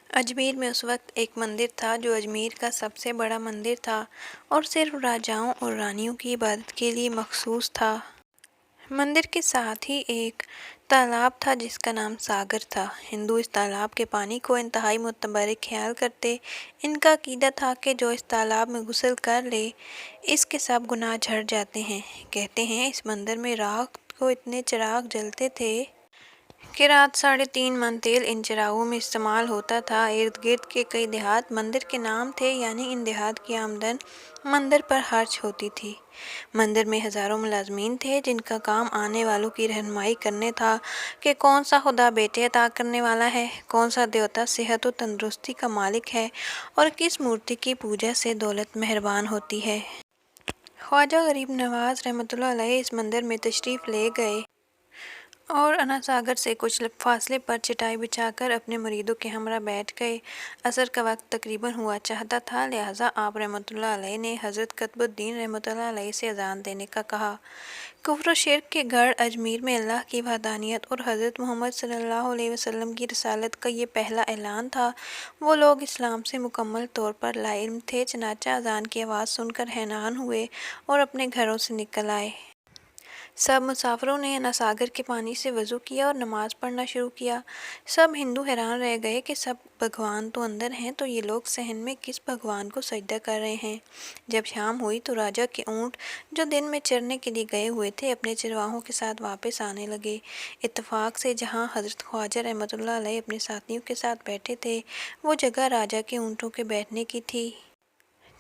अजमेर में उस वक्त एक मंदिर था जो अजमेर का सबसे बड़ा मंदिर था और सिर्फ राजाओं और रानियों की इबादत के लिए मखसूस था। मंदिर के साथ ही एक तालाब था जिसका नाम सागर था। हिंदू इस तालाब के पानी को इंतहाई मुतबर्रिक ख्याल करते। इनका अकीदा था कि जो इस तालाब में गुस्ल कर ले इसके सब गुनाह झड़ जाते हैं। कहते हैं इस मंदिर में रात को इतने चिराग जलते थे कि रात 3.5 मन तेल इन चिरागों में इस्तेमाल होता था। इर्द गिर्द के कई देहात मंदिर के नाम थे, यानी इन देहात की आमदन मंदिर पर खर्च होती थी। मंदिर में हज़ारों मुलाजमीन थे जिनका काम आने वालों की रहनुमाई करने था कि कौन सा खुदा बेटे अता करने वाला है, कौन सा देवता सेहत व तंदुरुस्ती का मालिक है और किस मूर्ति की पूजा से दौलत मेहरबान होती है। ख्वाजा गरीब नवाज रहमतुल्लाह अलैह इस मंदिर में तशरीफ़ ले गए और अना सागर से कुछ फासले पर चटाई बिछाकर अपने मुरीदों के हमरा बैठ गए। असर का वक्त तकरीबन हुआ चाहता था, लिहाजा आप रहमतुल्लाह अलैह ने हज़रत क़ुतबुद्दीन रहमतुल्लाह अलैह से अज़ान देने का कहा। कुफ्र व शिर्क के गढ़ अजमेर में अल्लाह की वहदानियत और हज़रत मोहम्मद सल्लल्लाहु अलैहि वसल्लम की रसालत का ये पहला ऐलान था। वो लोग इस्लाम से मुकम्मल तौर पर लाइल्म थे, चनाचा अज़ान की आवाज़ सुनकर हैरान हुए और अपने घरों से निकल आए। सब मुसाफिरों ने अना सागर के पानी से वज़ू किया और नमाज़ पढ़ना शुरू किया। सब हिंदू हैरान रह गए कि सब भगवान तो अंदर हैं, तो ये लोग सहन में किस भगवान को सजदा कर रहे हैं। जब शाम हुई तो राजा के ऊँट जो दिन में चरने के लिए गए हुए थे अपने चरवाहों के साथ वापस आने लगे। इत्तफाक से जहाँ हज़रत ख्वाजा रहमतुल्लाह अलैह अपने साथियों के साथ बैठे थे वो जगह राजा के ऊँटों के बैठने की थी।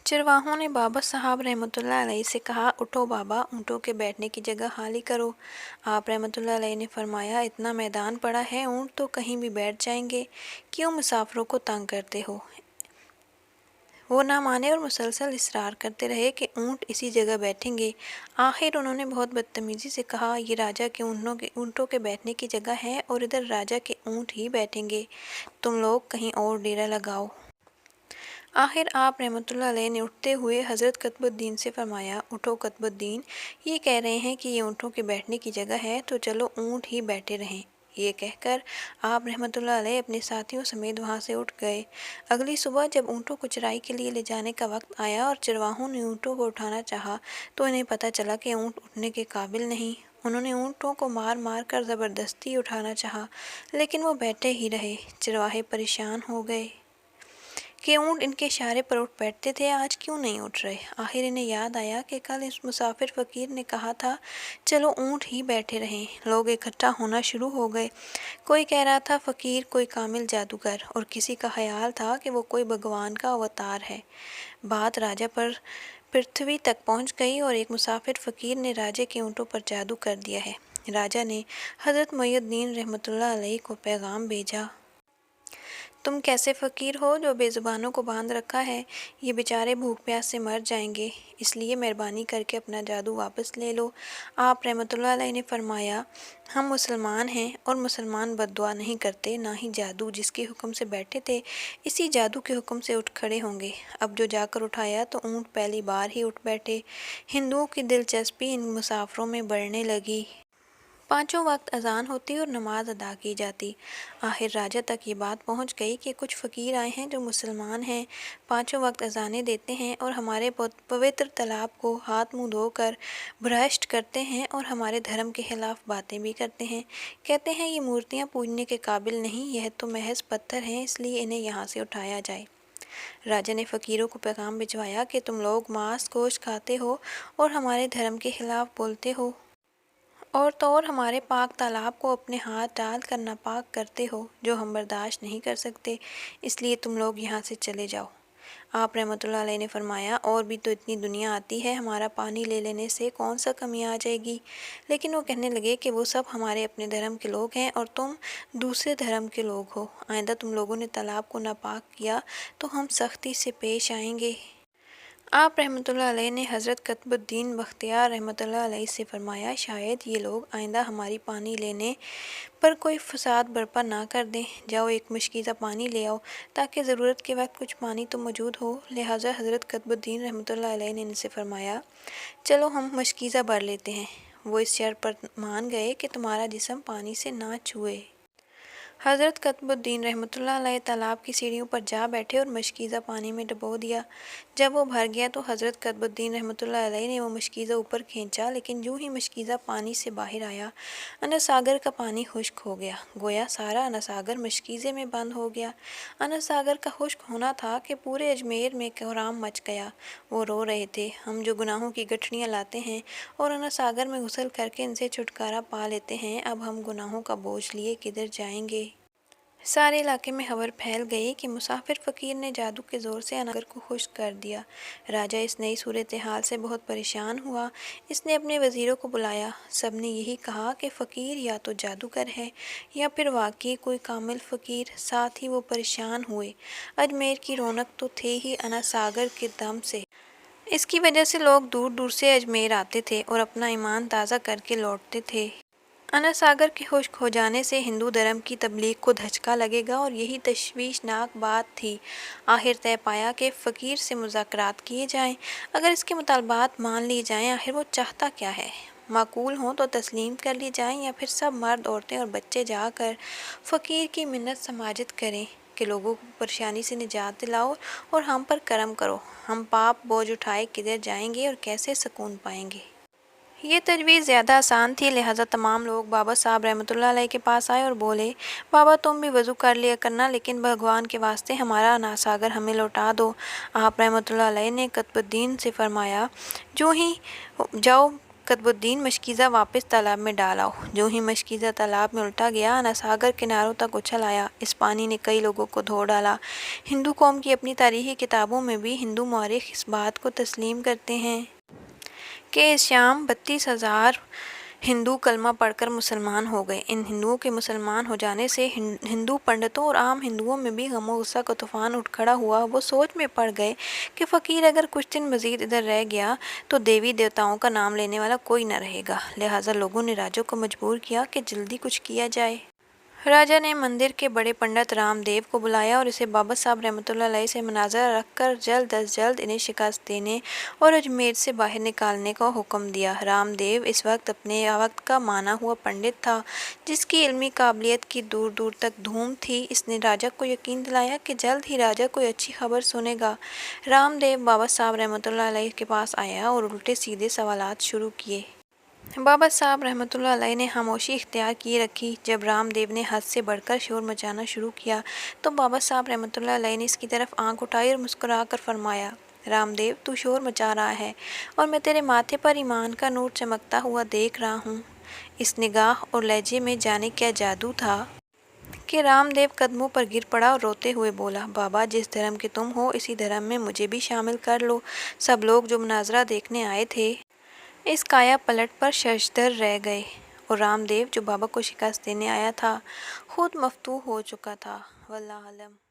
चरवाहों ने बाबा साहब रहमतुल्लाह अलैह से कहा, उठो बाबा, ऊँटों के बैठने की जगह खाली करो। आप रहमतुल्लाह अलैह ने फरमाया, इतना मैदान पड़ा है, ऊँट तो कहीं भी बैठ जाएंगे, क्यों मुसाफिरों को तंग करते हो। वो ना माने और मुसलसल इसरार करते रहे कि ऊँट इसी जगह बैठेंगे। आखिर उन्होंने बहुत बदतमीज़ी से कहा, ये राजा के ऊँटों के बैठने की जगह है और इधर राजा के ऊँट ही बैठेंगे, तुम लोग कहीं और डेरा लगाओ। आखिर आप रहमतुल्लाह अलैह ने उठते हुए हज़रत क़ुतबुद्दीन से फरमाया, उठो क़ुतबुद्दीन, ये कह रहे हैं कि ये ऊँटों के बैठने की जगह है, तो चलो ऊँट ही बैठे रहें। ये कहकर आप रहमतुल्लाह अलैह अपने साथियों समेत वहाँ से उठ गए। अगली सुबह जब ऊँटों को चराई के लिए ले जाने का वक्त आया और चरवाहों ने ऊँटों को उठाना चाहा तो इन्हें पता चला कि ऊँट उठने के काबिल नहीं। उन्होंने ऊँटों को मार मार कर ज़बरदस्ती उठाना चाहा, लेकिन वो बैठे ही रहे। चरवाहे परेशान हो गए कि ऊँट इनके इशारे पर उठ बैठते थे, आज क्यों नहीं उठ रहे। आखिर इन्हें याद आया कि कल इस मुसाफिर फ़कीर ने कहा था चलो ऊँट ही बैठे रहें। लोग इकट्ठा होना शुरू हो गए। कोई कह रहा था फ़कीर कोई कामिल जादूगर और किसी का ख्याल था कि वो कोई भगवान का अवतार है। बात राजा पर पृथ्वी तक पहुंच गई और एक मुसाफिर फ़कीर ने राजे के ऊँटों पर जादू कर दिया है। राजा ने हज़रत मुइनुद्दीन रहमतुल्लाह अलैह को पैगाम भेजा, तुम कैसे फ़कीर हो जो बेज़ुबानों को बांध रखा है, ये बेचारे भूख प्यास से मर जाएंगे, इसलिए मेहरबानी करके अपना जादू वापस ले लो। आप रहमतुल्लाह अलैह ने फरमाया, हम मुसलमान हैं और मुसलमान बद्दुआ नहीं करते, ना ही जादू। जिसके हुक्म से बैठे थे इसी जादू के हुक्म से उठ खड़े होंगे। अब जो जाकर उठाया तो ऊँट पहली बार ही उठ बैठे। हिंदुओं की दिलचस्पी इन मुसाफिरों में बढ़ने लगी। पाँचों वक्त अजान होती और नमाज अदा की जाती। आखिर राजा तक ये बात पहुंच गई कि कुछ फ़कीर आए हैं जो मुसलमान हैं, पाँचों वक्त अजानें देते हैं और हमारे पवित्र तालाब को हाथ मुंह धोकर भ्रष्ट करते हैं और हमारे धर्म के ख़िलाफ़ बातें भी करते हैं। कहते हैं ये मूर्तियाँ पूजने के काबिल नहीं, यह तो महज पत्थर हैं, इसलिए इन्हें यहाँ से उठाया जाए। राजा ने फ़कीरों को पैगाम भिजवाया कि तुम लोग मांस गोश्त खाते हो और हमारे धर्म के ख़िलाफ़ बोलते हो और तो और हमारे पाक तालाब को अपने हाथ डाल कर नापाक करते हो, जो हम बर्दाश्त नहीं कर सकते, इसलिए तुम लोग यहाँ से चले जाओ। आप रहमतुल्लाह अलैह ने फरमाया, और भी तो इतनी दुनिया आती है, हमारा पानी ले लेने से कौन सा कमी आ जाएगी। लेकिन वो कहने लगे कि वो सब हमारे अपने धर्म के लोग हैं और तुम दूसरे धर्म के लोग हो। आइंदा तुम लोगों ने तालाब को नापाक किया तो हम सख्ती से पेश आएंगे। आप रहमतुल्लाह अलैह ने हज़रत क़ुतबुद्दीन बख्तियार रहमतुल्लाह अलैह से फरमाया, शायद ये लोग आइंदा हमारी पानी लेने पर कोई फसाद बर्पा ना कर दें। जाओ एक मशकीज़ा पानी ले आओ ताकि ज़रूरत के वक्त कुछ पानी तो मौजूद हो। लिहाजा हज़रत क़ुतबुद्दीन रहमतुल्लाह अलैह ने इनसे फरमाया, चलो हम मशकीज़ा भर लेते हैं। वो इस शर्त पर मान गए कि तुम्हारा जिस्म पानी से ना छुए। حضرت قطبالدین رحمۃ اللہ علیہ تالاب کی سیڑھیوں پر جا بیٹھے اور مشکیزہ پانی میں ڈبو دیا۔ جب وہ بھر گیا تو حضرت قطبالدین رحمۃ اللہ علیہ نے وہ مشکیزہ اوپر کھینچا، لیکن جو ہی مشکیزہ پانی سے باہر آیا، انا ساگر کا پانی خشک ہو گیا، گویا سارا انا ساگر مشکیزے میں بند ہو گیا۔ انا ساگر کا خشک ہونا تھا کہ پورے اجمیر میں کوہرام مچ گیا۔ وہ رو رہے تھے، ہم جو گناہوں کی گٹھڑیاں لاتے ہیں اور انا ساگر میں غسل کر کے ان سے چھٹکارا پا لیتے ہیں، اب ہم گناہوں کا بوجھ لیے کدھر جائیں گے؟ سارے علاقے میں خبر پھیل گئی کہ مسافر فقیر نے جادو کے زور سے انا ساگر کو خشک کر دیا۔ راجہ اس نئی صورتحال سے بہت پریشان ہوا۔ اس نے اپنے وزیروں کو بلایا۔ سب نے یہی کہا کہ فقیر یا تو جادوگر ہے یا پھر واقعی کوئی کامل فقیر۔ ساتھ ہی وہ پریشان ہوئے۔ اجمیر کی رونق تو تھے ہی انا ساگر کے دم سے۔ اس کی وجہ سے لوگ دور دور سے اجمیر آتے تھے اور اپنا ایمان تازہ کر کے لوٹتے تھے۔ انا ساگر کے خشک ہو جانے سے ہندو دھرم کی تبلیغ کو دھچکا لگے گا اور یہی تشویشناک بات تھی۔ آخر طے پایا کہ فقیر سے مذاکرات کیے جائیں۔ اگر اس کے مطالبات مان لیے جائیں، آخر وہ چاہتا کیا ہے؟ معقول ہوں تو تسلیم کر لی جائیں یا پھر سب مرد، عورتیں اور بچے جا کر فقیر کی منت سماجت کریں کہ لوگوں کو پریشانی سے نجات دلاؤ اور ہم پر کرم کرو۔ ہم پاپ بوجھ اٹھائے کدھر جائیں گے اور کیسے سکون پائیں گے؟ یہ تجویز زیادہ آسان تھی، لہٰذا تمام لوگ بابا صاحب رحمۃ اللہ علیہ کے پاس آئے اور بولے، بابا تم بھی وضو کر لیا کرنا، لیکن بھگوان کے واسطے ہمارا انا ساگر ہمیں لوٹا دو۔ آپ رحمۃ اللہ علیہ نے قطب الدین سے فرمایا، جاؤ قطب الدین مشکیزہ واپس تالاب میں ڈال آؤ۔ جو ہی مشکیزہ تالاب میں الٹا گیا، انا ساگر کناروں تک اچھل آیا۔ اس پانی نے کئی لوگوں کو دھو ڈالا۔ ہندو قوم کی اپنی تاریخی کتابوں میں بھی ہندو مورخ اس بات کو تسلیم کرتے ہیں کہ اس شام 32,000 ہندو کلمہ پڑھ کر مسلمان ہو گئے۔ ان ہندوؤں کے مسلمان ہو جانے سے ہندو پنڈتوں اور عام ہندوؤں میں بھی غم و غصہ کا طوفان اٹھ کھڑا ہوا۔ وہ سوچ میں پڑ گئے کہ فقیر اگر کچھ دن مزید ادھر رہ گیا تو دیوی دیوتاؤں کا نام لینے والا کوئی نہ رہے گا۔ لہٰذا لوگوں نے راجہ کو مجبور کیا کہ جلدی کچھ کیا جائے۔ راجہ نے مندر کے بڑے پنڈت رام دیو کو بلایا اور اسے بابا صاحب رحمۃ اللہ علیہ سے مناظرہ رکھ کر جلد از جلد انہیں شکست دینے اور اجمیر سے باہر نکالنے کا حکم دیا۔ رام دیو اس وقت اپنے وقت کا مانا ہوا پنڈت تھا، جس کی علمی قابلیت کی دور دور تک دھوم تھی۔ اس نے راجہ کو یقین دلایا کہ جلد ہی راجہ کوئی اچھی خبر سنے گا۔ رام دیو بابا صاحب رحمۃ اللہ علیہ کے پاس آیا اور الٹے سیدھے سوالات شروع کیے۔ بابا صاحب رحمۃ اللہ علیہ نے خاموشی اختیار کیے رکھی۔ جب رام دیو نے حد سے بڑھ کر شور مچانا شروع کیا تو بابا صاحب رحمۃ اللہ علیہ نے اس کی طرف آنکھ اٹھائی اور مسکرا کر فرمایا، رام دیو تو شور مچا رہا ہے اور میں تیرے ماتھے پر ایمان کا نور چمکتا ہوا دیکھ رہا ہوں۔ اس نگاہ اور لہجے میں جانے کیا جادو تھا کہ رام دیو قدموں پر گر پڑا اور روتے ہوئے بولا، بابا جس دھرم کے تم ہو اسی دھرم میں مجھے بھی شامل کر لو۔ سب لوگ جو مناظرہ دیکھنے آئے تھے اس کایا پلٹ پر ششدر رہ گئے اور رام دیو جو بابا کو شکست دینے آیا تھا خود مفتوح ہو چکا تھا۔ واللہ اعلم۔